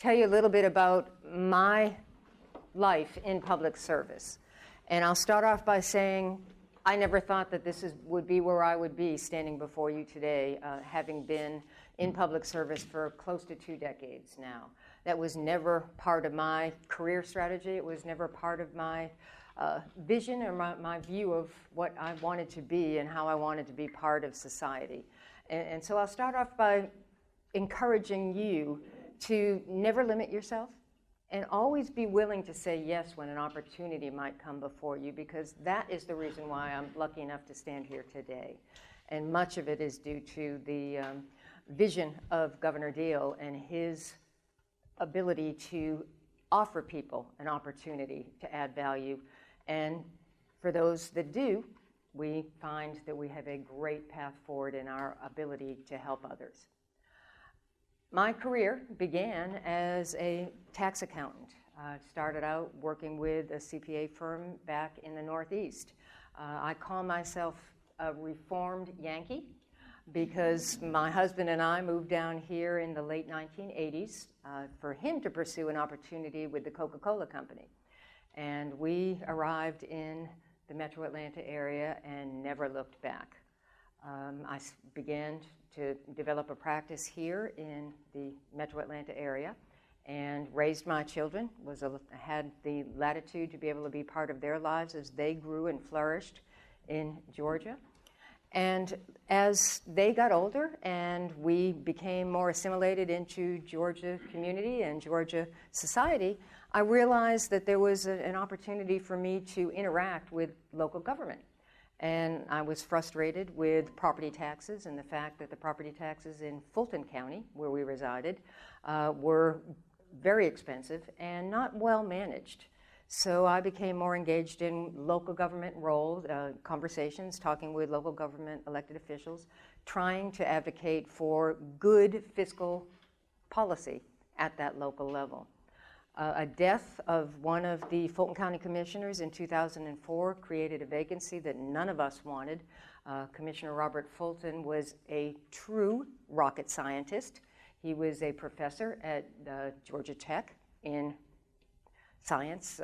tell you a little bit about my life in public service. And I'll start off by saying I never thought that this would be where I would be standing before you today, having been in public service for close to 2 decades now. That was never part of my career strategy. It was never part of my vision or my view of what I wanted to be and how I wanted to be part of society. And so I'll start off by encouraging you to never limit yourself and always be willing to say yes when an opportunity might come before you, because that is the reason why I'm lucky enough to stand here today. And much of it is due to the vision of Governor Deal and his ability to offer people an opportunity to add value. And for those that do, we find that we have a great path forward in our ability to help others. My career began as a tax accountant. I started out working with a CPA firm back in the Northeast. I call myself a reformed Yankee because my husband and I moved down here in the late 1980s for him to pursue an opportunity with the Coca-Cola Company. And we arrived in the Metro Atlanta area and never looked back. I began to develop a practice here in the Metro Atlanta area and raised my children, had the latitude to be able to be part of their lives as they grew and flourished in Georgia. And as they got older and we became more assimilated into Georgia community and Georgia society, I realized that there was an opportunity for me to interact with local government. And I was frustrated with property taxes and the fact that the property taxes in Fulton County, where we resided, were very expensive and not well managed. So I became more engaged in local government roles, conversations, talking with local government elected officials, trying to advocate for good fiscal policy at that local level. A death of one of the Fulton County commissioners in 2004 created a vacancy that none of us wanted. Commissioner Robert Fulton was a true rocket scientist. He was a professor at Georgia Tech in science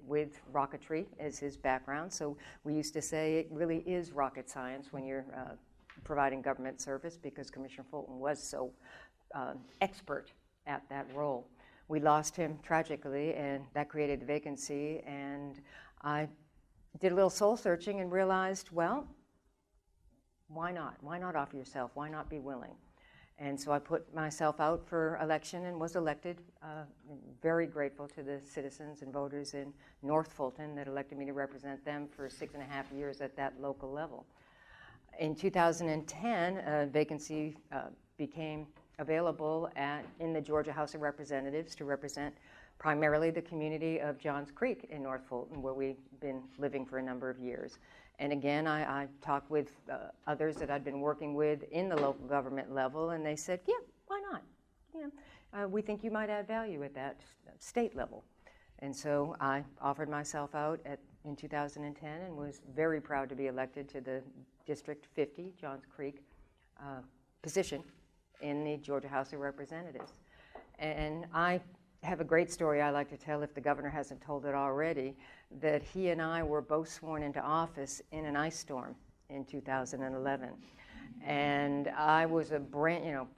with rocketry as his background. So we used to say it really is rocket science when you're providing government service, because Commissioner Fulton was so expert at that role. We lost him tragically, and that created the vacancy, and I did a little soul searching and realized, well, why not? Why not offer yourself? Why not be willing? And so I put myself out for election and was elected. Very grateful to the citizens and voters in North Fulton that elected me to represent them for 6.5 years at that local level. In 2010, a vacancy became available in the Georgia House of Representatives to represent primarily the community of Johns Creek in North Fulton, where we've been living for a number of years. And again, I talked with others that I'd been working with in the local government level, and they said, yeah, why not? We think you might add value at that state level. And so I offered myself out in 2010 and was very proud to be elected to the District 50, Johns Creek, position in the Georgia House of Representatives. And I have a great story I like to tell, if the governor hasn't told it already, that he and I were both sworn into office in an ice storm in 2011. And I was a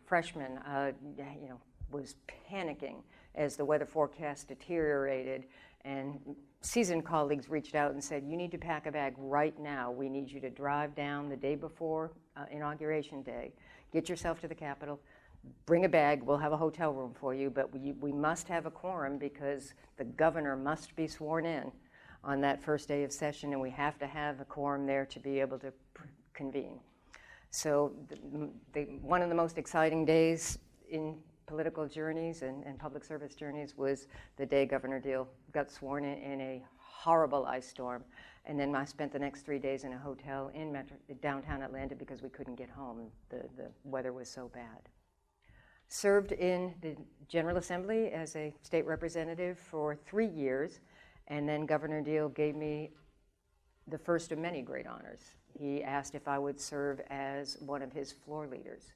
freshman, was panicking as the weather forecast deteriorated, and seasoned colleagues reached out and said, you need to pack a bag right now. We need you to drive down the day before Inauguration Day, get yourself to the Capitol, bring a bag, we'll have a hotel room for you, but we must have a quorum because the governor must be sworn in on that first day of session, and we have to have a quorum there to be able to convene. So one of the most exciting days in political journeys and public service journeys was the day Governor Deal got sworn in a horrible ice storm. And then I spent the next 3 days in a hotel in downtown Atlanta because we couldn't get home. The weather was so bad. Served in the General Assembly as a state representative for 3 years, and then Governor Deal gave me the first of many great honors. He asked if I would serve as one of his floor leaders.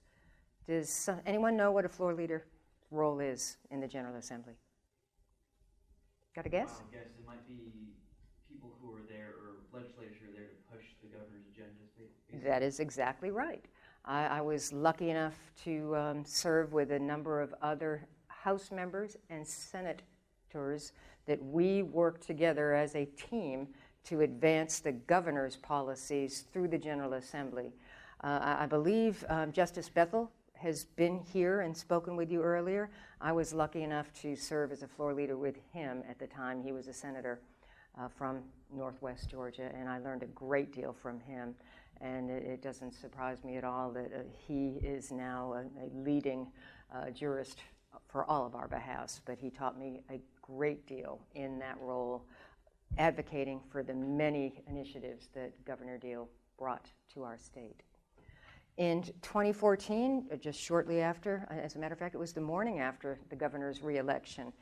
Does anyone know what a floor leader role is in the General Assembly? Got a guess? I guess it might be people who are there, or legislators who are there to push the governor's agendas. That is exactly right. I was lucky enough to serve with a number of other House members and senators that we worked together as a team to advance the governor's policies through the General Assembly. I believe Justice Bethel has been here and spoken with you earlier. I was lucky enough to serve as a floor leader with him at the time. He was a senator from Northwest Georgia, and I learned a great deal from him. And it doesn't surprise me at all that he is now a leading jurist for all of our behalfs, but he taught me a great deal in that role, advocating for the many initiatives that Governor Deal brought to our state. In 2014, just shortly after, as a matter of fact, it was the morning after the governor's re-election,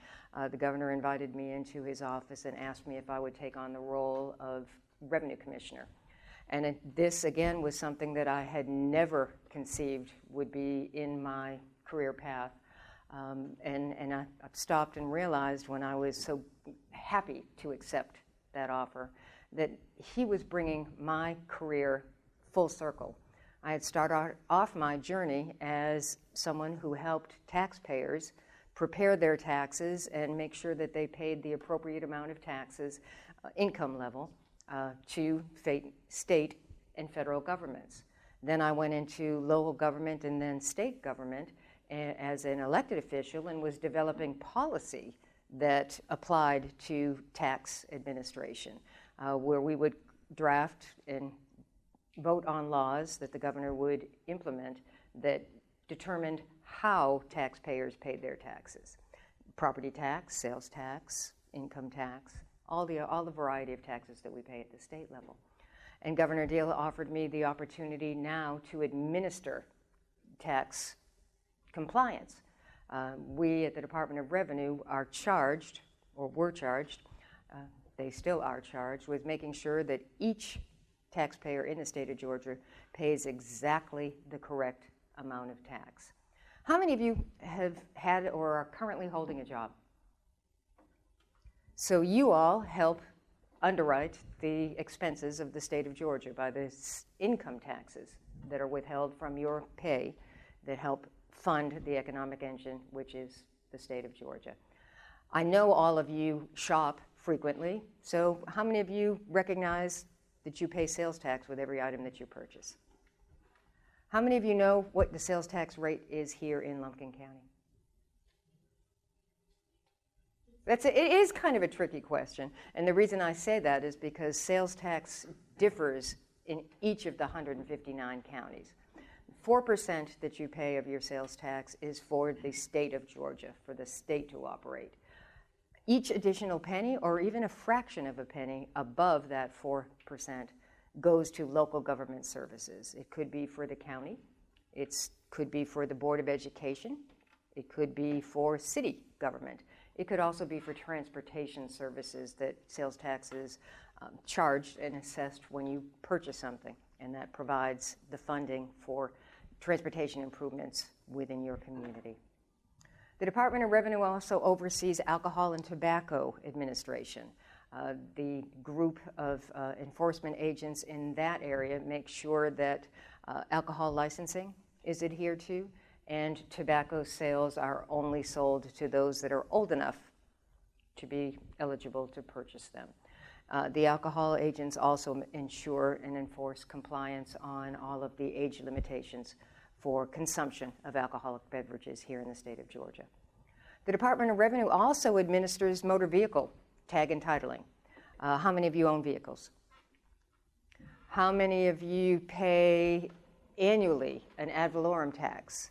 the governor invited me into his office and asked me if I would take on the role of Revenue Commissioner. And this, again, was something that I had never conceived would be in my career path. And I stopped and realized when I was so happy to accept that offer that he was bringing my career full circle. I had started off my journey as someone who helped taxpayers prepare their taxes and make sure that they paid the appropriate amount of taxes, income level, to state and federal governments. Then I went into local government and then state government as an elected official and was developing policy that applied to tax administration, where we would draft and vote on laws that the governor would implement that determined how taxpayers paid their taxes. Property tax, sales tax, income tax, all the variety of taxes that we pay at the state level. And Governor Deal offered me the opportunity now to administer tax compliance. We at the Department of Revenue are charged, or were charged, they still are charged, with making sure that each taxpayer in the state of Georgia pays exactly the correct amount of tax. How many of you have had or are currently holding a job? So you all help underwrite the expenses of the state of Georgia by the income taxes that are withheld from your pay that help fund the economic engine, which is the state of Georgia. I know all of you shop frequently, so how many of you recognize that you pay sales tax with every item that you purchase? How many of you know what the sales tax rate is here in Lumpkin County? It is kind of a tricky question, and the reason I say that is because sales tax differs in each of the 159 counties. 4% that you pay of your sales tax is for the state of Georgia, for the state to operate. Each additional penny, or even a fraction of a penny above that 4%, goes to local government services. It could be for the county, it could be for the Board of Education, it could be for city government. It could also be for transportation services that sales tax is charged and assessed when you purchase something, and that provides the funding for transportation improvements within your community. The Department of Revenue also oversees alcohol and tobacco administration. The group of enforcement agents in that area make sure that alcohol licensing is adhered to, and tobacco sales are only sold to those that are old enough to be eligible to purchase them. The alcohol agents also ensure and enforce compliance on all of the age limitations for consumption of alcoholic beverages here in the state of Georgia. The Department of Revenue also administers motor vehicle tag and titling. How many of you own vehicles? How many of you pay annually an ad valorem tax?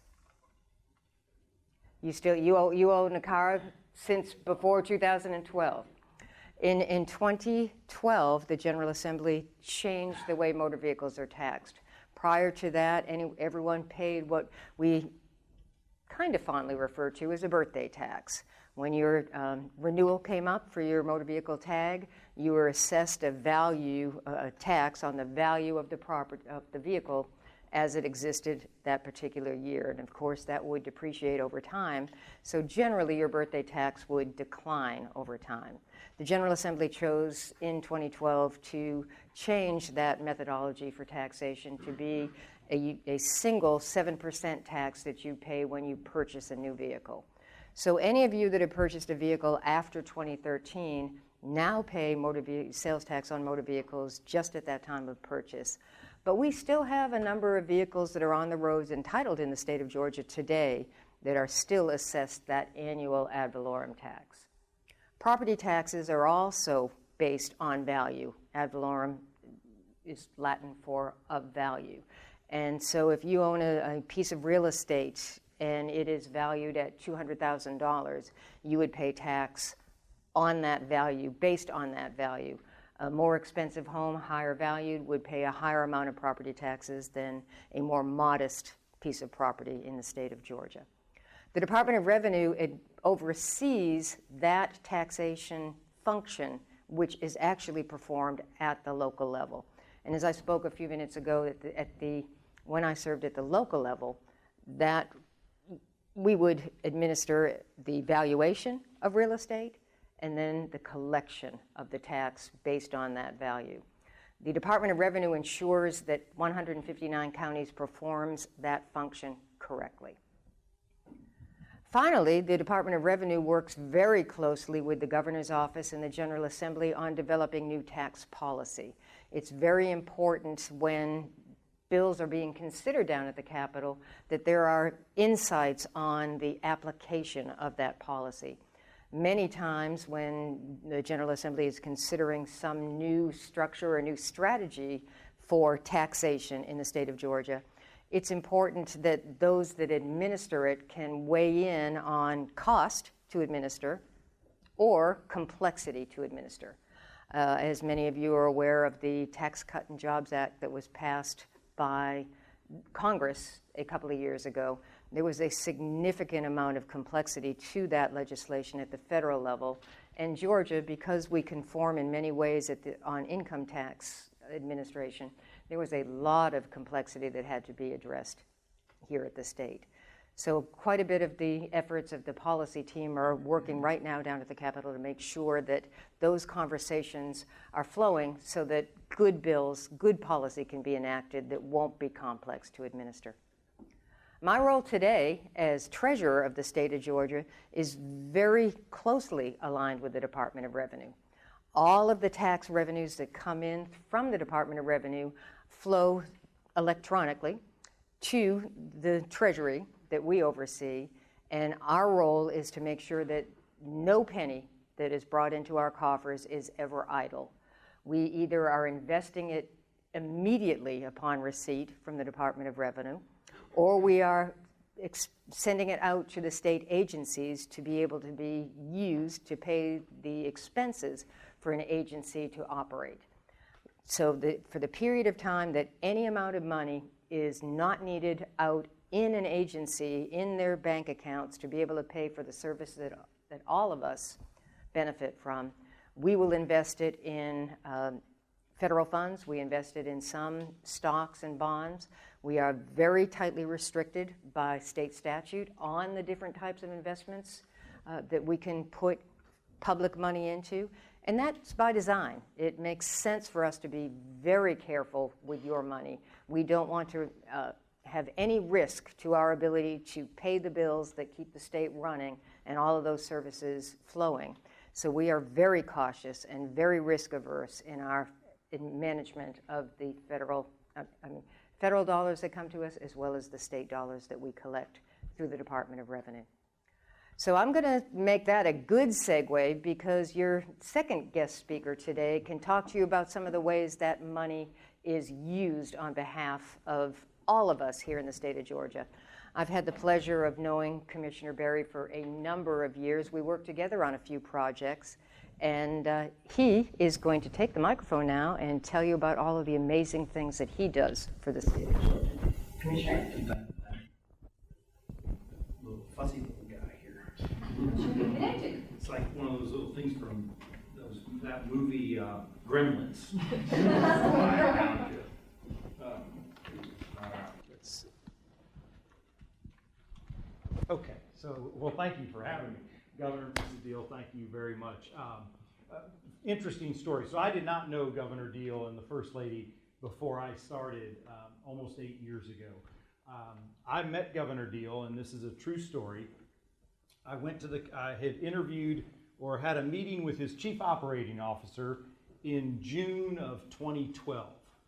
You own a car since before 2012. In 2012, the General Assembly changed the way motor vehicles are taxed. Prior to that, everyone paid what we kind of fondly refer to as a birthday tax. When your renewal came up for your motor vehicle tag, you were assessed a tax on the value of the vehicle as it existed that particular year. And of course, that would depreciate over time. So generally, your birthday tax would decline over time. The General Assembly chose in 2012 to change that methodology for taxation to be a single 7% tax that you pay when you purchase a new vehicle. So any of you that have purchased a vehicle after 2013 now pay sales tax on motor vehicles just at that time of purchase. But we still have a number of vehicles that are on the roads entitled in the state of Georgia today that are still assessed that annual ad valorem tax. Property taxes are also based on value. Ad valorem is Latin for of value. And so if you own a piece of real estate and it is valued at $200,000, you would pay tax on that value, based on that value. A more expensive home, higher valued, would pay a higher amount of property taxes than a more modest piece of property in the state of Georgia. The Department of Revenue oversees that taxation function, which is actually performed at the local level. And as I spoke a few minutes ago, when I served at the local level, that we would administer the valuation of real estate and then the collection of the tax based on that value. The Department of Revenue ensures that 159 counties performs that function correctly. Finally, the Department of Revenue works very closely with the Governor's Office and the General Assembly on developing new tax policy. It's very important when bills are being considered down at the Capitol that there are insights on the application of that policy. Many times when the General Assembly is considering some new structure or new strategy for taxation in the state of Georgia, it's important that those that administer it can weigh in on cost to administer or complexity to administer. As many of you are aware of the Tax Cut and Jobs Act that was passed by Congress a couple of years ago, there was a significant amount of complexity to that legislation at the federal level. And Georgia, because we conform in many ways on income tax administration, there was a lot of complexity that had to be addressed here at the state. So quite a bit of the efforts of the policy team are working right now down at the Capitol to make sure that those conversations are flowing so that good bills, good policy can be enacted that won't be complex to administer. My role today as treasurer of the state of Georgia is very closely aligned with the Department of Revenue. All of the tax revenues that come in from the Department of Revenue flow electronically to the Treasury that we oversee, and our role is to make sure that no penny that is brought into our coffers is ever idle. We either are investing it immediately upon receipt from the Department of Revenue, or we are sending it out to the state agencies to be able to be used to pay the expenses for an agency to operate. So for the period of time that any amount of money is not needed out in an agency, in their bank accounts, to be able to pay for the service that all of us benefit from, we will invest it in federal funds. We invest it in some stocks and bonds. We are very tightly restricted by state statute on the different types of investments that we can put public money into. And that's by design. It makes sense for us to be very careful with your money. We don't want to have any risk to our ability to pay the bills that keep the state running and all of those services flowing. So we are very cautious and very risk averse in our management of the federal dollars that come to us, as well as the state dollars that we collect through the Department of Revenue. So I'm going to make that a good segue, because your second guest speaker today can talk to you about some of the ways that money is used on behalf of all of us here in the state of Georgia. I've had the pleasure of knowing Commissioner Berry for a number of years. We worked together on a few projects, and he is going to take the microphone now and tell you about all of the amazing things that he does for the state of Georgia. Commissioner, little fuzzy little guy here. It's like one of those little things from that movie Gremlins. So, well, thank you for having me. Governor and Mrs. Deal, thank you very much. Interesting story. So I did not know Governor Deal and the First Lady before I started almost 8 years ago. I met Governor Deal, and this is a true story. I had interviewed or had a meeting with his chief operating officer in June of 2012.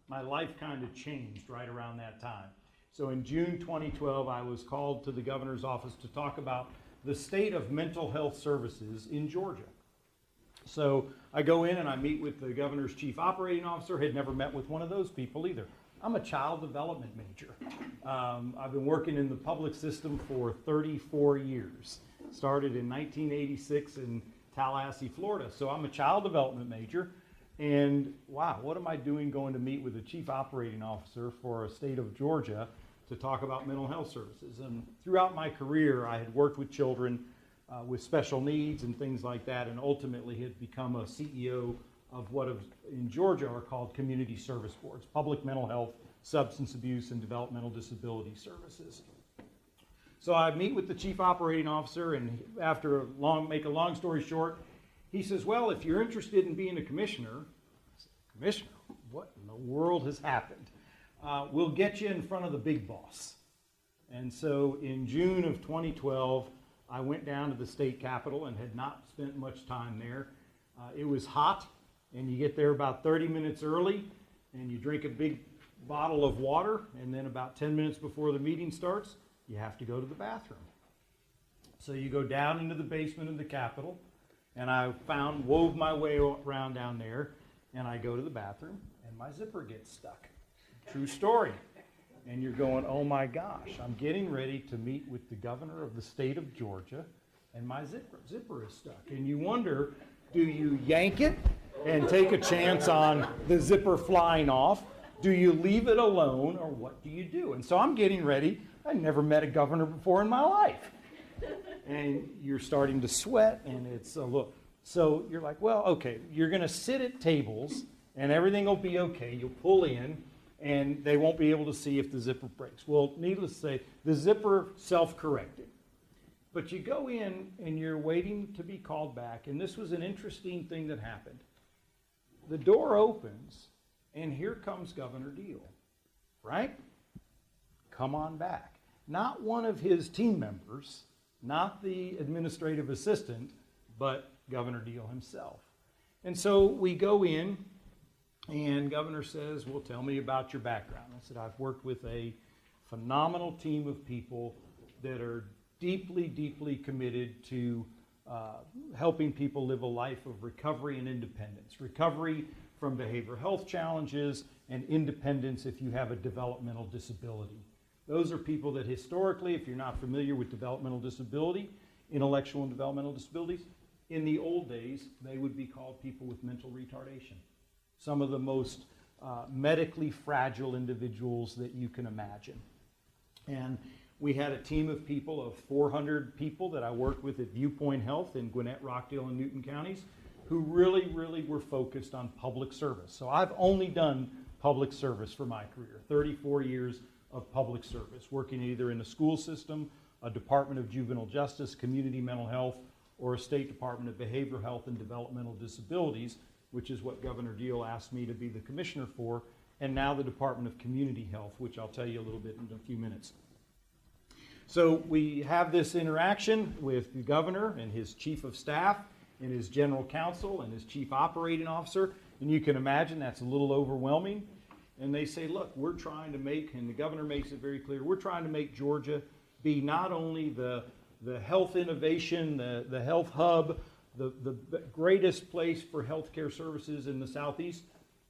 My life kind of changed right around that time. So in June 2012, I was called to the governor's office to talk about the state of mental health services in Georgia. So I go in and I meet with the governor's chief operating officer. Had never met with one of those people either. I'm a child development major. I've been working in the public system for 34 years. Started in 1986 in Tallahassee, Florida. So I'm a child development major. And wow, what am I doing going to meet with the chief operating officer for a state of Georgia to talk about mental health services? And throughout my career, I had worked with children with special needs and things like that, and ultimately had become a CEO of what in Georgia are called community service boards, public mental health, substance abuse, and developmental disability services. So I meet with the chief operating officer, and after make a long story short, he says, well, if you're interested in being a commissioner, I said, commissioner, what in the world has happened? We'll get you in front of the big boss. And so in June of 2012, I went down to the state capitol and had not spent much time there. It was hot, and you get there about 30 minutes early, and you drink a big bottle of water, and then about 10 minutes before the meeting starts, you have to go to the bathroom. So you go down into the basement of the capitol, and I wove my way around down there, and I go to the bathroom, and my zipper gets stuck. True story. And you're going, oh my gosh, I'm getting ready to meet with the governor of the state of Georgia, and my zipper is stuck. And you wonder, do you yank it and take a chance on the zipper flying off? Do you leave it alone, or what do you do? And so I'm getting ready. I never met a governor before in my life. And you're starting to sweat, and it's a look. So you're like, well, okay, you're going to sit at tables, and everything will be okay. You'll pull in, and they won't be able to see if the zipper breaks. Well, needless to say, the zipper self-corrected. But you go in, and you're waiting to be called back, and this was an interesting thing that happened. The door opens, and here comes Governor Deal, right? Come on back. Not one of his team members, not the administrative assistant, but Governor Deal himself. And so we go in, and Governor says, well, tell me about your background. I said, I've worked with a phenomenal team of people that are deeply, deeply committed to helping people live a life of recovery and independence. Recovery from behavioral health challenges and independence if you have a developmental disability. Those are people that historically, if you're not familiar with developmental disability, intellectual and developmental disabilities, in the old days, they would be called people with mental retardation. Some of the most medically fragile individuals that you can imagine. And we had a team of people of 400 people that I worked with at Viewpoint Health in Gwinnett, Rockdale, and Newton counties who really, really were focused on public service. So I've only done public service for my career, 34 years of public service, working either in a school system, a Department of Juvenile Justice, Community Mental Health, or a State Department of Behavioral Health and Developmental Disabilities, which is what Governor Deal asked me to be the commissioner for, and now the Department of Community Health, which I'll tell you a little bit in a few minutes. So we have this interaction with the governor and his chief of staff and his general counsel and his chief operating officer, and you can imagine that's a little overwhelming. And they say, look, we're trying to make, and the governor makes it very clear, we're trying to make Georgia be not only the health innovation, the health hub, the greatest place for healthcare services in the Southeast,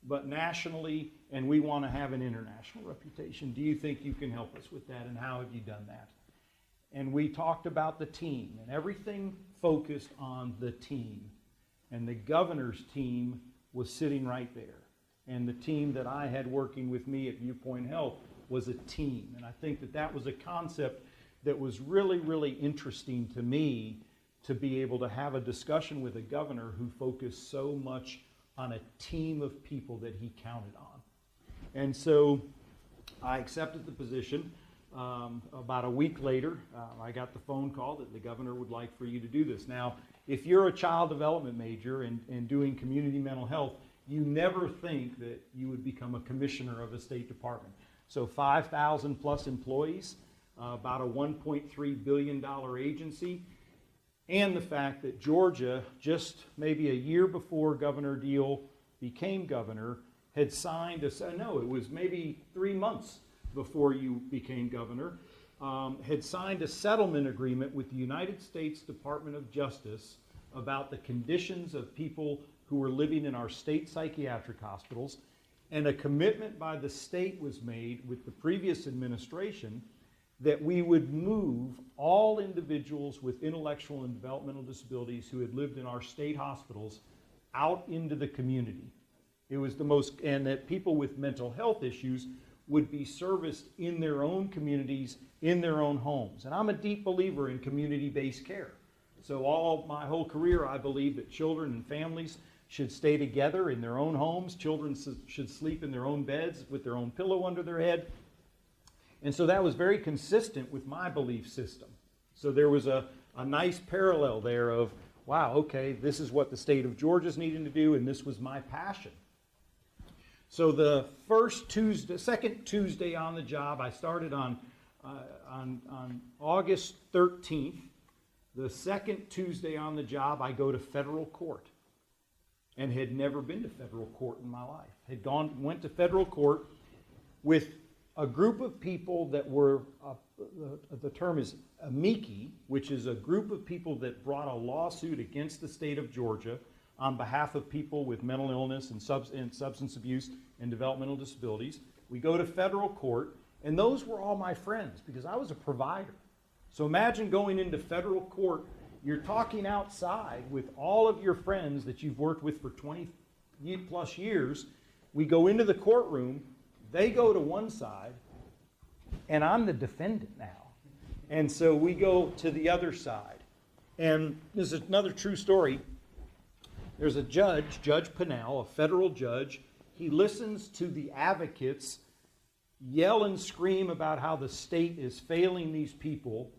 but nationally, and we want to have an international reputation. Do you think you can help us with that, and how have you done that? And we talked about the team, and everything focused on the team. And the governor's team was sitting right there. And the team that I had working with me at Viewpoint Health was a team. And I think that that was a concept that was really, really interesting to me, to be able to have a discussion with a governor who focused so much on a team of people that he counted on. And so I accepted the position. About a week later, I got the phone call that the governor would like for you to do this. Now, if you're a child development major and doing community mental health, you never think that you would become a commissioner of a state department. So 5,000 plus employees, about a $1.3 billion agency, and the fact that Georgia, just maybe a year before Governor Deal became governor, had signed no, it was maybe 3 months before you became governor, had signed a settlement agreement with the United States Department of Justice about the conditions of people who were living in our state psychiatric hospitals, and a commitment by the state was made with the previous administration that we would move all individuals with intellectual and developmental disabilities who had lived in our state hospitals out into the community. It was the most, and that people with mental health issues would be serviced in their own communities, in their own homes. And I'm a deep believer in community-based care. So my whole career, I believe that children and families should stay together in their own homes. Children should sleep in their own beds with their own pillow under their head. And so that was very consistent with my belief system. So there was a nice parallel there of, wow, okay, this is what the state of Georgia's needing to do, and this was my passion. So the second Tuesday on the job, I started on August 13th. The second Tuesday on the job, I go to federal court, and had never been to federal court in my life. Went to federal court with a group of people that were, the term is amici, which is a group of people that brought a lawsuit against the state of Georgia on behalf of people with mental illness and substance abuse and developmental disabilities. We go to federal court, and those were all my friends because I was a provider. So imagine going into federal court, you're talking outside with all of your friends that you've worked with for 20 plus years. We go into the courtroom, they go to one side, and I'm the defendant now. And so we go to the other side. And this is another true story. There's a judge, Judge Pinnell, a federal judge. He listens to the advocates yell and scream about how the state is failing these people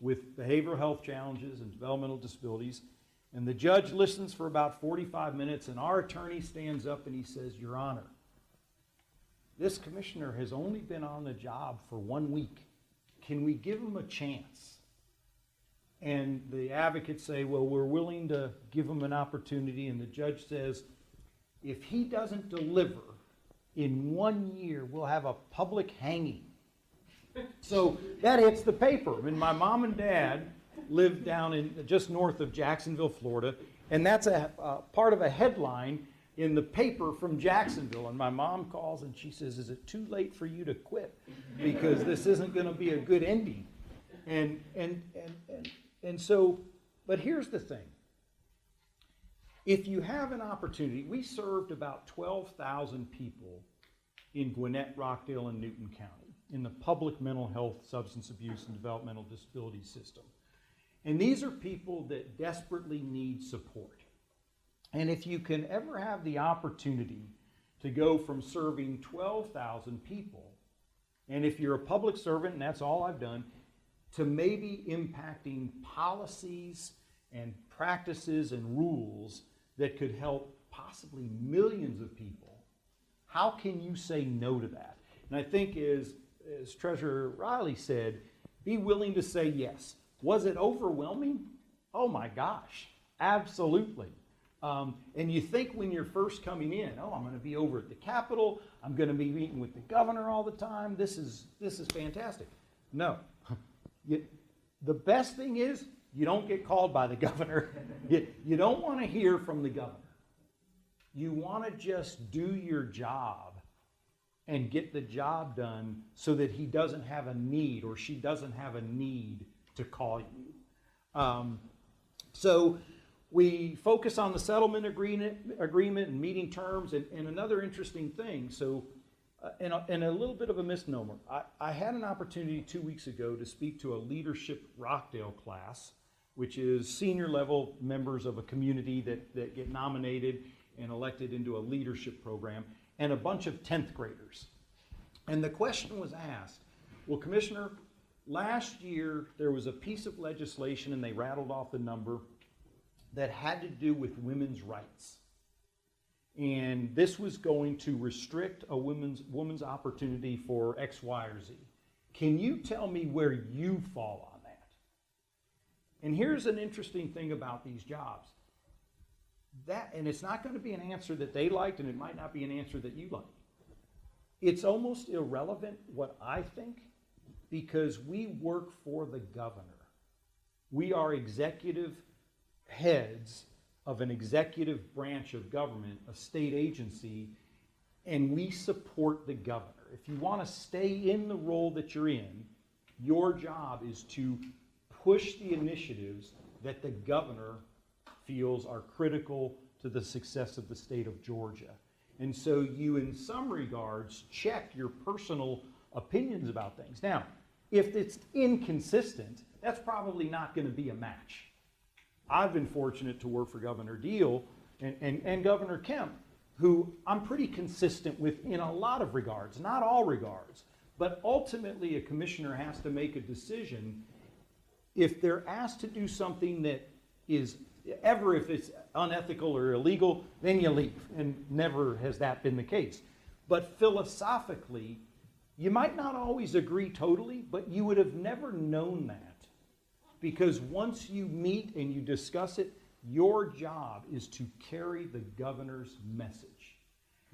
with behavioral health challenges and developmental disabilities. And the judge listens for about 45 minutes, and our attorney stands up and he says, Your Honor, this commissioner has only been on the job for 1 week. Can we give him a chance? And the advocates say, well, we're willing to give him an opportunity. And the judge says, if he doesn't deliver in 1 year, we'll have a public hanging. So that hits the paper. And my mom and dad lived down in just north of Jacksonville, Florida. And that's a part of a headline in the paper from Jacksonville. And my mom calls and she says, is it too late for you to quit? Because this isn't going to be a good ending. And so, but here's the thing. If you have an opportunity, we served about 12,000 people in Gwinnett, Rockdale, and Newton County in the public mental health, substance abuse, and developmental disability system. And these are people that desperately need support. And if you can ever have the opportunity to go from serving 12,000 people, and if you're a public servant, and that's all I've done, to maybe impacting policies and practices and rules that could help possibly millions of people, how can you say no to that? And I think as Treasurer Riley said, be willing to say yes. Was it overwhelming? Oh my gosh, absolutely. And you think when you're first coming in, oh, I'm going to be over at the Capitol, I'm going to be meeting with the governor all the time, this is fantastic. No. The best thing is you don't get called by the governor. You don't want to hear from the governor. You want to just do your job and get the job done so that he doesn't have a need or she doesn't have a need to call you. So we focus on the settlement agreement and meeting terms. And another interesting thing, and a little bit of a misnomer. I had an opportunity 2 weeks ago to speak to a leadership Rockdale class, which is senior level members of a community that get nominated and elected into a leadership program, and a bunch of 10th graders. And the question was asked, Well, Commissioner, last year there was a piece of legislation, and they rattled off the number, that had to do with women's rights. And this was going to restrict a woman's opportunity for X, Y, or Z. Can you tell me where you fall on that? And here's an interesting thing about these jobs. And it's not going to be an answer that they liked, and it might not be an answer that you like. It's almost irrelevant what I think, because we work for the governor. We are executive heads of an executive branch of government, a state agency, and we support the governor. If you want to stay in the role that you're in, your job is to push the initiatives that the governor feels are critical to the success of the state of Georgia. And so you, in some regards, check your personal opinions about things. Now, if it's inconsistent, that's probably not going to be a match. I've been fortunate to work for Governor Deal and Governor Kemp, who I'm pretty consistent with in a lot of regards, not all regards. But ultimately, a commissioner has to make a decision. If they're asked to do something that is if it's unethical or illegal, then you leave. And never has that been the case. But philosophically, you might not always agree totally, but you would have never known that. Because once you meet and you discuss it, your job is to carry the governor's message.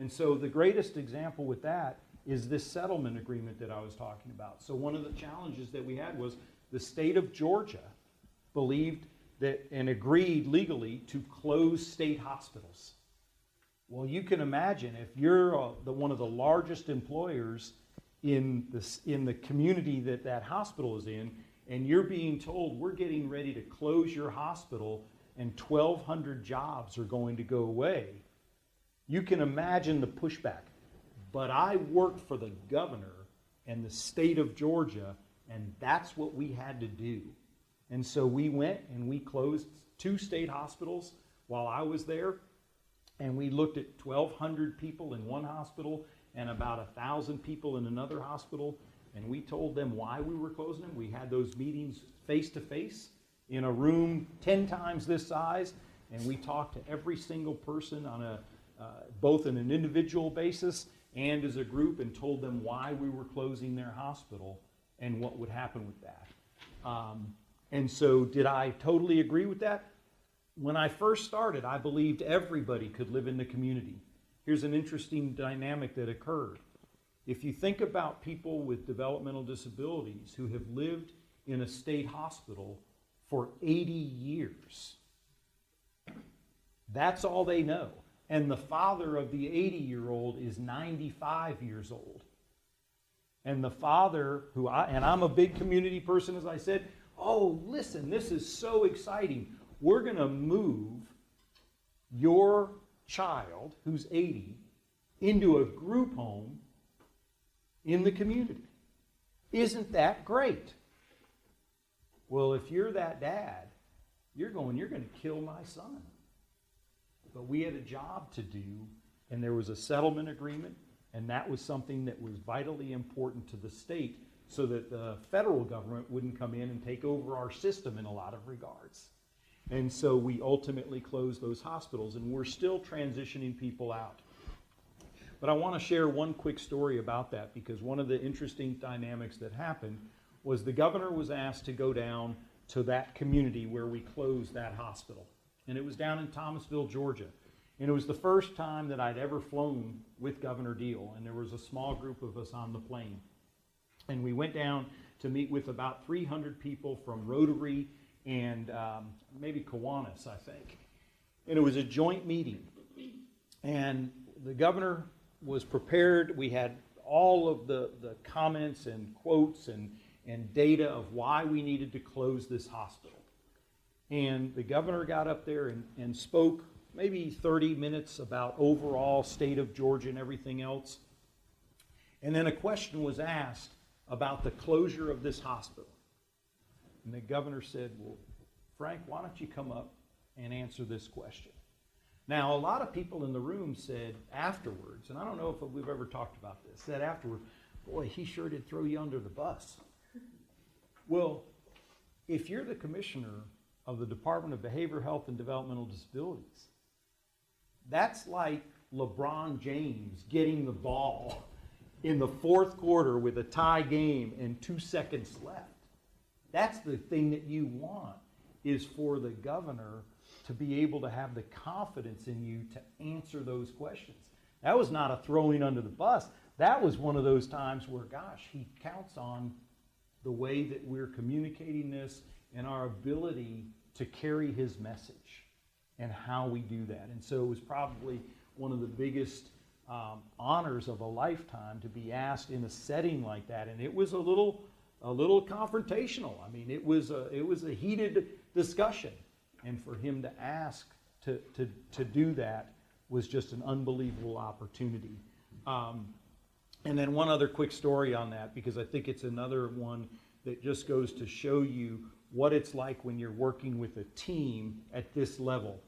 And so the greatest example with that is this settlement agreement that I was talking about. So one of the challenges that we had was the state of Georgia believed that and agreed legally to close state hospitals. Well, you can imagine if you're one of the largest employers in the community that hospital is in, and you're being told we're getting ready to close your hospital and 1,200 jobs are going to go away, you can imagine the pushback. But I worked for the governor and the state of Georgia, and that's what we had to do. And so we went and we closed 2 state hospitals while I was there, and we looked at 1,200 people in one hospital and about 1,000 people in another hospital, and we told them why we were closing them. We had those meetings face to face in a room 10 times this size, and we talked to every single person on both on an individual basis and as a group, and told them why we were closing their hospital and what would happen with that. And so did I totally agree with that? When I first started, I believed everybody could live in the community. Here's an interesting dynamic that occurred. If you think about people with developmental disabilities who have lived in a state hospital for 80 years, that's all they know. And the father of the 80-year-old is 95 years old. And the father, and I'm a big community person, as I said, oh, listen, this is so exciting. We're going to move your child, who's 80, into a group home in the community. Isn't that great? Well, if you're that dad, you're going to kill my son. But we had a job to do, and there was a settlement agreement, and that was something that was vitally important to the state so that the federal government wouldn't come in and take over our system in a lot of regards. And so we ultimately closed those hospitals, and we're still transitioning people out. But I want to share one quick story about that, because one of the interesting dynamics that happened was the governor was asked to go down to that community where we closed that hospital. And it was down in Thomasville, Georgia. And it was the first time that I'd ever flown with Governor Deal, and there was a small group of us on the plane. And we went down to meet with about 300 people from Rotary and maybe Kiwanis, I think. And it was a joint meeting. And the governor was prepared. We had all of the comments and quotes and data of why we needed to close this hospital. And the governor got up there and spoke maybe 30 minutes about overall state of Georgia and everything else. And then a question was asked about the closure of this hospital. And the governor said, well, Frank, why don't you come up and answer this question? Now, a lot of people in the room said afterwards, and I don't know if we've ever talked about this, said afterwards, boy, he sure did throw you under the bus. Well, if you're the commissioner of the Department of Behavioral Health and Developmental Disabilities, that's like LeBron James getting the ball in the fourth quarter with a tie game and 2 seconds left. That's the thing that you want, is for the governor to be able to have the confidence in you to answer those questions. That was not a throwing under the bus. That was one of those times where, gosh, he counts on the way that we're communicating this and our ability to carry his message and how we do that. And so it was probably one of the biggest honors of a lifetime to be asked in a setting like that. And it was a little confrontational. I mean, it was a heated discussion. And for him to ask to do that was just an unbelievable opportunity. And then one other quick story on that, because I think it's another one that just goes to show you what it's like when you're working with a team at this level.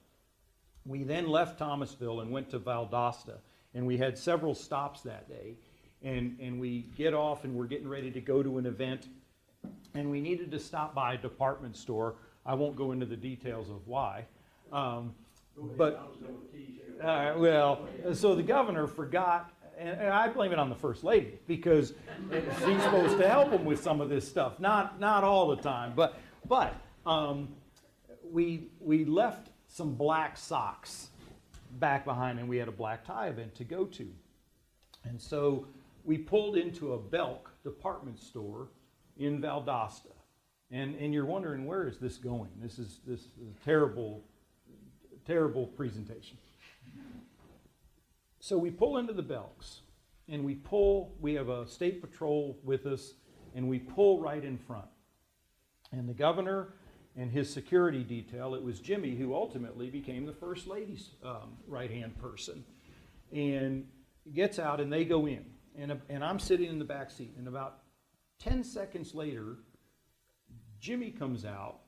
We then left Thomasville and went to Valdosta, and we had several stops that day. And we get off and we're getting ready to go to an event, and we needed to stop by a department store. I won't go into the details of why. So the governor forgot, and I blame it on the First Lady, because she's supposed to help him with some of this stuff. Not all the time, but we left some black socks back behind, and we had a black tie event to go to. And so we pulled into a Belk department store in Valdosta. And you're wondering, where is this going? This is a terrible presentation. So we pull into the Belks, and we have a state patrol with us, and we pull right in front. And the governor and his security detail, it was Jimmy who ultimately became the First Lady's right-hand person, and gets out, and they go in. And I'm sitting in the back seat, and about 10 seconds later, Jimmy comes out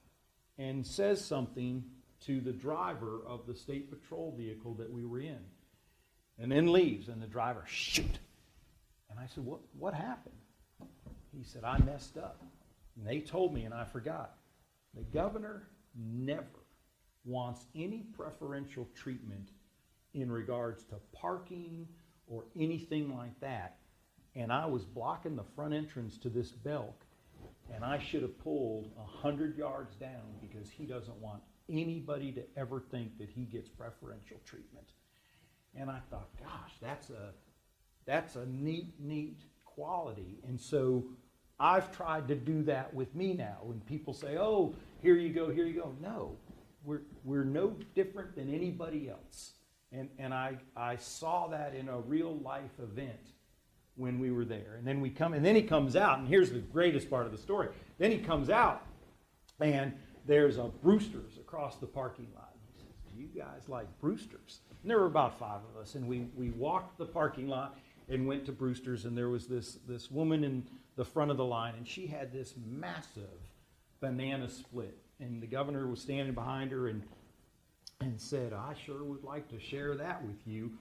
and says something to the driver of the state patrol vehicle that we were in, and then leaves, and the driver, shoot. And I said, what happened? He said, I messed up. And they told me, and I forgot. The governor never wants any preferential treatment in regards to parking or anything like that. And I was blocking the front entrance to this Belk, and I should have pulled 100 yards down, because he doesn't want anybody to ever think that he gets preferential treatment. And I thought, gosh, that's a neat quality. And so I've tried to do that with me now. When people say, oh, here you go. No, we're no different than anybody else. And I saw that in a real life event when we were there. And then he comes out, and here's the greatest part of the story. Then he comes out, and there's a Brewster's across the parking lot. He says, do you guys like Brewster's? And there were about 5 of us, and we walked the parking lot and went to Brewster's, and there was this woman in the front of the line, and she had this massive banana split. And the governor was standing behind her and said, I sure would like to share that with you.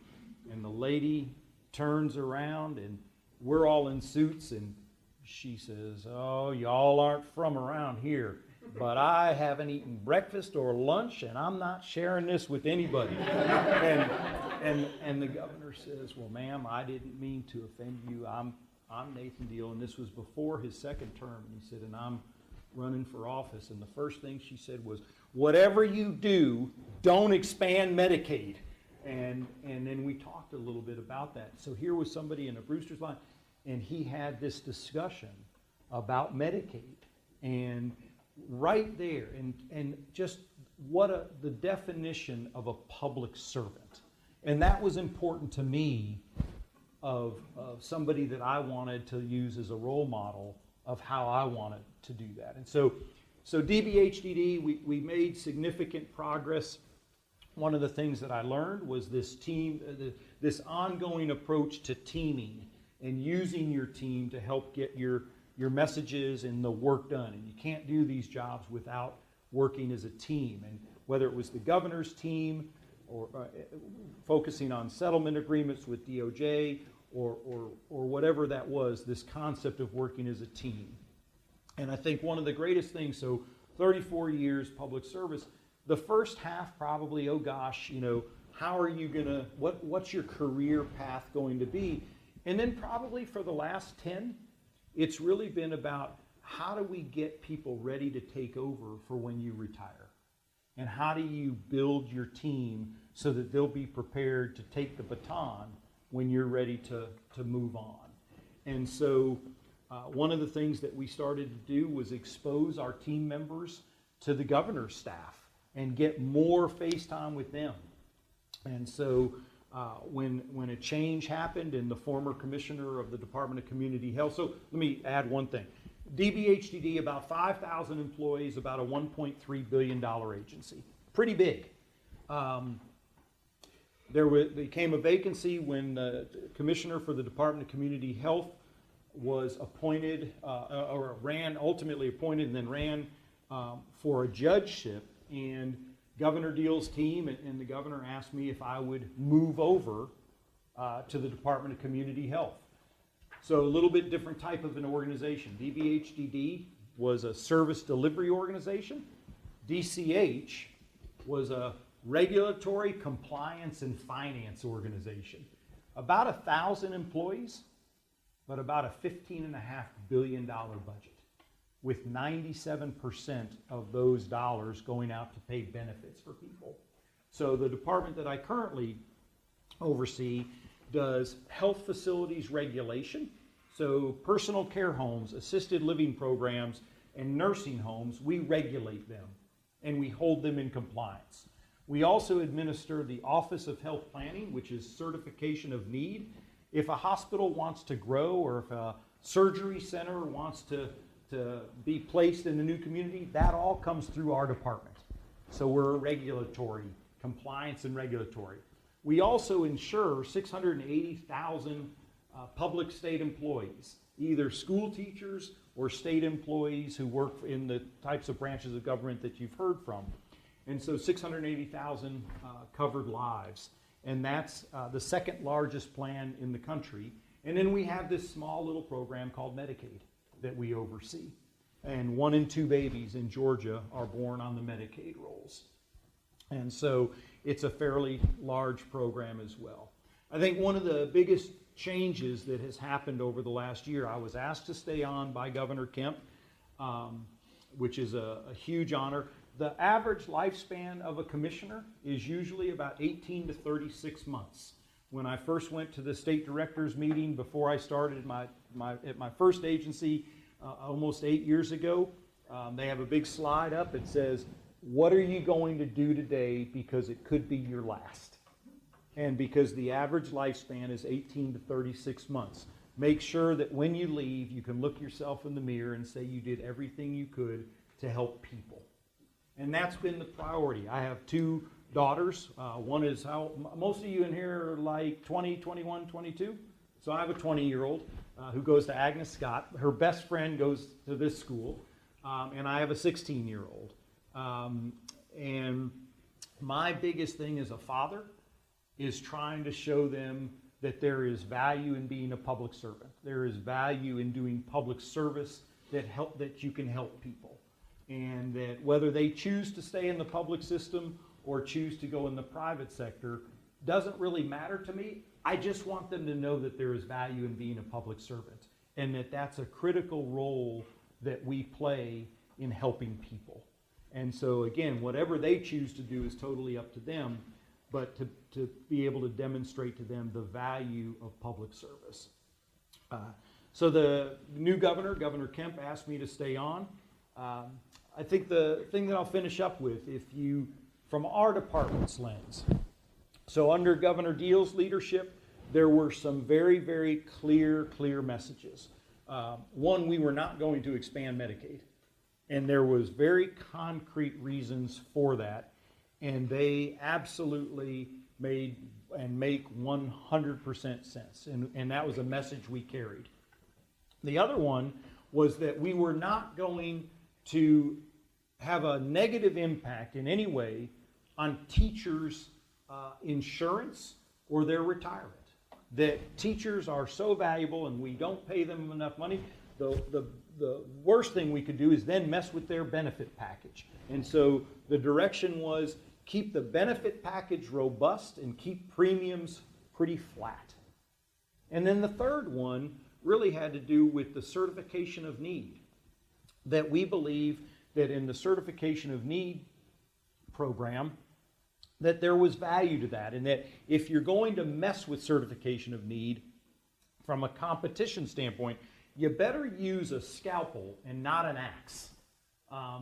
And the lady turns around, and we're all in suits, and she says, oh, y'all aren't from around here, but I haven't eaten breakfast or lunch, and I'm not sharing this with anybody. And the governor says, well, ma'am, I didn't mean to offend you. I'm Nathan Deal, and this was before his second term. And he said, and I'm running for office. And the first thing she said was, whatever you do, don't expand Medicaid. And then we talked a little bit about that. So here was somebody in a Brewster's line, and he had this discussion about Medicaid. And right there, and just what the definition of a public servant. And that was important to me, of somebody that I wanted to use as a role model of how I wanted to do that. And so DBHDD, we made significant progress. One of the things that I learned was this this ongoing approach to teaming and using your team to help get your messages and the work done. And you can't do these jobs without working as a team. And whether it was the governor's team, or focusing on settlement agreements with DOJ, or whatever that was, this concept of working as a team. And I think one of the greatest things, so 34 years public service, the first half probably, oh gosh, how are you gonna, what's your career path going to be? And then probably for the last 10, it's really been about how do we get people ready to take over for when you retire? And how do you build your team so that they'll be prepared to take the baton when you're ready to move on? And so one of the things that we started to do was expose our team members to the governor's staff and get more face time with them. And so when a change happened and the former commissioner of the Department of Community Health, so let me add one thing. DBHDD, about 5,000 employees, about a $1.3 billion agency. Pretty big. There became a vacancy when the commissioner for the Department of Community Health was appointed, ultimately appointed and then ran for a judgeship. And Governor Deal's team and the governor asked me if I would move over to the Department of Community Health. So a little bit different type of an organization. DBHDD was a service delivery organization. DCH was a regulatory compliance and finance organization. About 1,000 employees, but about a $15.5 billion budget, with 97% of those dollars going out to pay benefits for people. So the department that I currently oversee does health facilities regulation. So personal care homes, assisted living programs, and nursing homes, we regulate them and we hold them in compliance. We also administer the Office of Health Planning, which is certification of need. If a hospital wants to grow or if a surgery center wants to be placed in a new community, that all comes through our department. So we're regulatory, compliance and regulatory. We also insure 680,000 public state employees, either school teachers or state employees who work in the types of branches of government that you've heard from. And so 680,000 covered lives. And that's the second largest plan in the country. And then we have this small little program called Medicaid that we oversee. And 1 in 2 babies in Georgia are born on the Medicaid rolls. And so it's a fairly large program as well. I think one of the biggest changes that has happened over the last year, I was asked to stay on by Governor Kemp, which is a huge honor. The average lifespan of a commissioner is usually about 18 to 36 months. When I first went to the state directors meeting before I started at my first agency almost 8 years ago, they have a big slide up. It says, what are you going to do today because it could be your last? And because the average lifespan is 18 to 36 months, make sure that when you leave, you can look yourself in the mirror and say you did everything you could to help people. And that's been the priority. I have 2 daughters. One is how most of you in here are like 20, 21, 22. So I have a 20-year-old who goes to Agnes Scott. Her best friend goes to this school. And I have a 16-year-old. And my biggest thing as a father is trying to show them that there is value in being a public servant. There is value in doing public service that you can help people. And that whether they choose to stay in the public system or choose to go in the private sector doesn't really matter to me. I just want them to know that there is value in being a public servant and that that's a critical role that we play in helping people. And so again, whatever they choose to do is totally up to them, but to be able to demonstrate to them the value of public service. So the new governor, Governor Kemp, asked me to stay on. I think the thing that I'll finish up with, from our department's lens, so under Governor Deal's leadership, there were some very, very clear messages. One, we were not going to expand Medicaid. And there was very concrete reasons for that. And they absolutely made and make 100% sense. And that was a message we carried. The other one was that we were not going to have a negative impact in any way on teachers' insurance or their retirement. that teachers are so valuable and we don't pay them enough money. The worst thing we could do is then mess with their benefit package. And so the direction was keep the benefit package robust and keep premiums pretty flat. And then the third one really had to do with the certification of need. That we believe that in the certification of need program, that there was value to that, and that if you're going to mess with certification of need from a competition standpoint, you better use a scalpel and not an axe,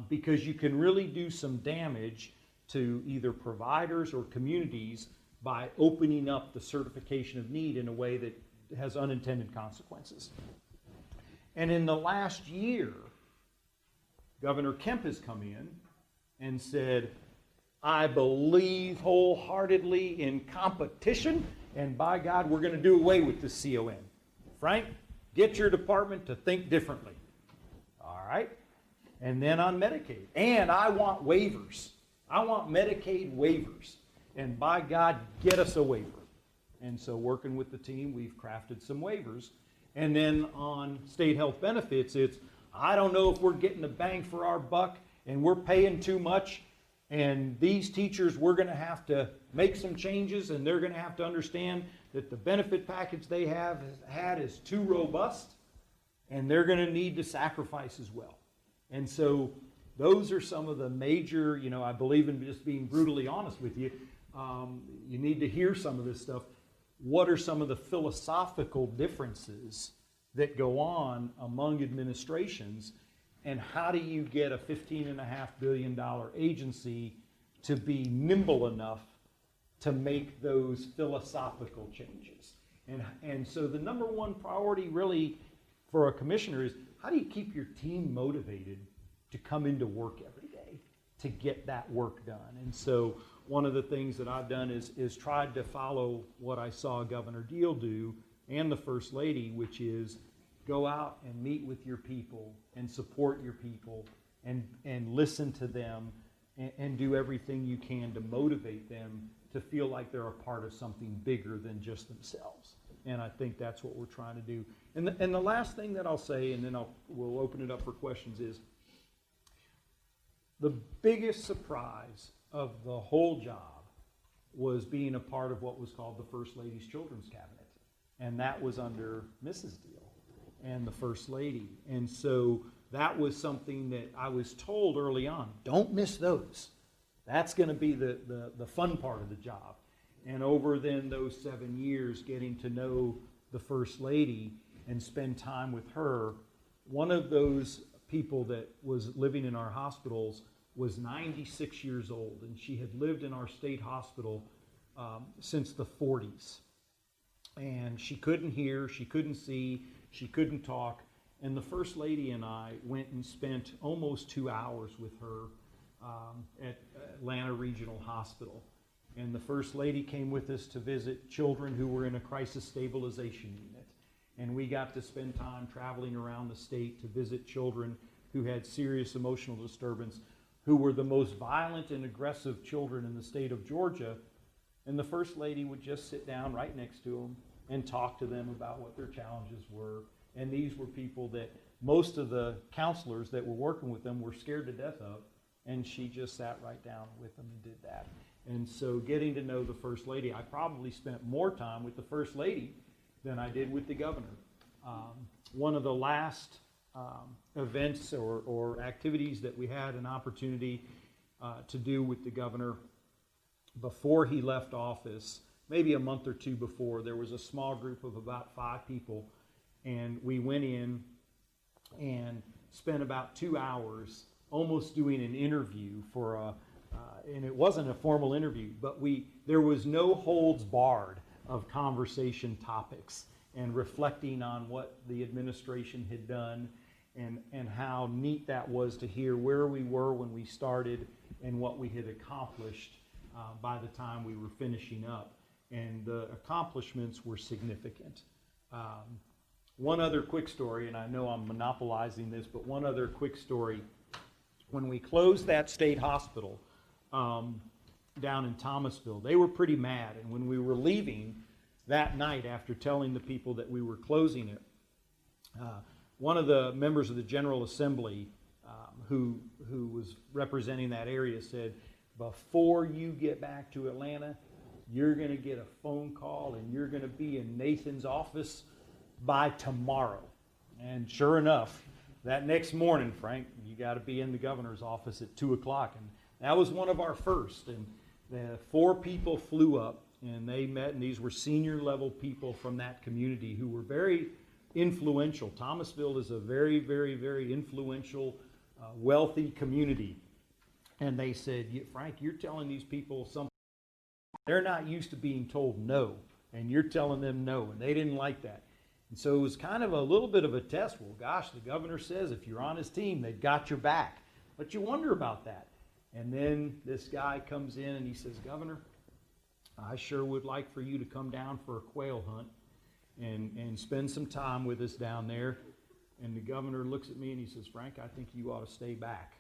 because you can really do some damage to either providers or communities by opening up the certification of need in a way that has unintended consequences. And in the last year, Governor Kemp has come in and said, I believe wholeheartedly in competition, and by God, we're going to do away with this CON. Frank, get your department to think differently. All right? And then on Medicaid. And I want waivers. I want Medicaid waivers. And by God, get us a waiver. And so working with the team, we've crafted some waivers. And then on state health benefits, it's, I don't know if we're getting the bang for our buck and we're paying too much. And these teachers, we're going to have to make some changes, and they're going to have to understand that the benefit package they have had is too robust, and they're going to need to sacrifice as well. And so those are some of the major, I believe in just being brutally honest with you. You need to hear some of this stuff. What are some of the philosophical differences that go on among administrations? And how do you get a $15.5 billion agency to be nimble enough to make those philosophical changes? And so the number one priority really for a commissioner is, how do you keep your team motivated to come into work every day to get that work done? And so one of the things that I've done is tried to follow what I saw Governor Deal do and the First Lady, which is go out and meet with your people and support your people and listen to them and do everything you can to motivate them to feel like they're a part of something bigger than just themselves. And I think that's what we're trying to do. And the last thing that I'll say, and then we'll open it up for questions, is the biggest surprise of the whole job was being a part of what was called the First Lady's Children's Cabinet. And that was under Mrs. Deal and the First Lady. And so that was something that I was told early on, don't miss those. That's going to be the fun part of the job. And over then those 7 years, getting to know the First Lady and spend time with her, one of those people that was living in our hospitals was 96 years old, and she had lived in our state hospital since the 40s. And she couldn't hear, she couldn't see, she couldn't talk, and the First Lady and I went and spent almost 2 hours with her at Atlanta Regional Hospital. And the First Lady came with us to visit children who were in a crisis stabilization unit. And we got to spend time traveling around the state to visit children who had serious emotional disturbance, who were the most violent and aggressive children in the state of Georgia. And the First Lady would just sit down right next to them and talk to them about what their challenges were. And these were people that most of the counselors that were working with them were scared to death of, and she just sat right down with them and did that. And so getting to know the First Lady, I probably spent more time with the First Lady than I did with the governor. One of the last events or activities that we had an opportunity to do with the governor before he left office, maybe a month or two before, there was a small group of about 5 people, and we went in and spent about 2 hours almost doing an interview for and it wasn't a formal interview, but there was no holds barred of conversation topics and reflecting on what the administration had done and how neat that was to hear where we were when we started and what we had accomplished by the time we were finishing up. And the accomplishments were significant. One other quick story, and I know I'm monopolizing this, but one other quick story. When we closed that state hospital down in Thomasville, they were pretty mad. And when we were leaving, that night, after telling the people that we were closing it, one of the members of the General Assembly who was representing that area said, before you get back to Atlanta, you're going to get a phone call and you're going to be in Nathan's office by tomorrow. And sure enough, that next morning, Frank, you got to be in the governor's office at 2 o'clock. And that was one of our first. And the 4 people flew up and they met, and these were senior level people from that community who were very influential. Thomasville is a very, very, very influential, wealthy community. And they said, Frank, you're telling these people something. They're not used to being told no, and you're telling them no, and they didn't like that. And so it was kind of a little bit of a test. Well, gosh, the governor says if you're on his team, they've got your back. But you wonder about that. And then this guy comes in and he says, Governor, I sure would like for you to come down for a quail hunt and spend some time with us down there. And the governor looks at me and he says, Frank, I think you ought to stay back.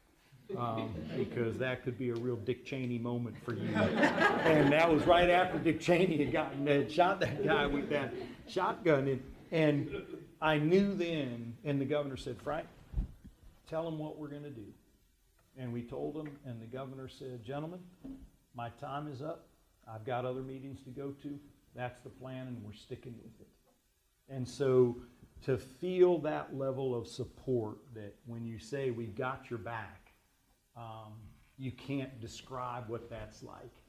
Because that could be a real Dick Cheney moment for you. And that was right after Dick Cheney had shot that guy with that shotgun. And I knew then, and the governor said, Frank, tell them what we're going to do. And we told him, and the governor said, gentlemen, my time is up. I've got other meetings to go to. That's the plan, and we're sticking with it. And so to feel that level of support, that when you say we've got your back, you can't describe what that's like.